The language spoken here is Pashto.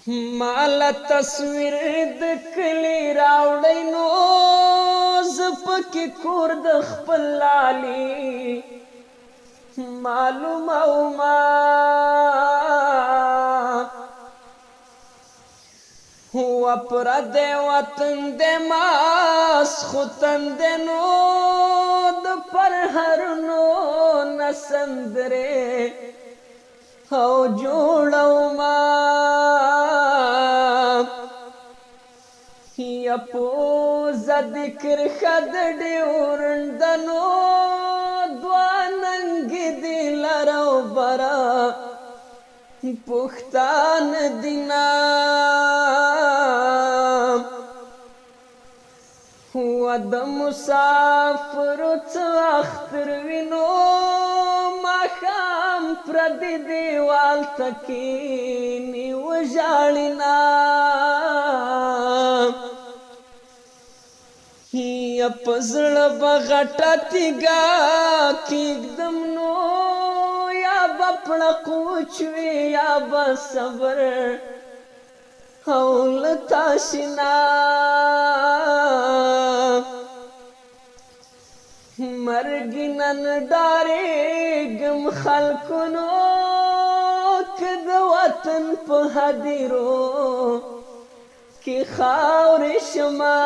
مال تصویر د کلی راوړی نو زه پکې کور د خپل لالي معلومه وما هو پردی وطن د ماسخو تندی نو د پرهرونو نه سندرې او جوړوما یا پوزه ذکر ښه د ډیورنډنو دوه ننګې دي لر او بره پښتان دینا و د مسافرو څه اختر وینو ماښام پردي دیوال ته کښېني وژاړینا یا په زړه به غټه تیږه کېږدم نو یا به پړق وچوي یا به صبر او له تاشینا مرګ نن ډارېږم خلکونو که د وطن په هدیرو کې خاورې شمه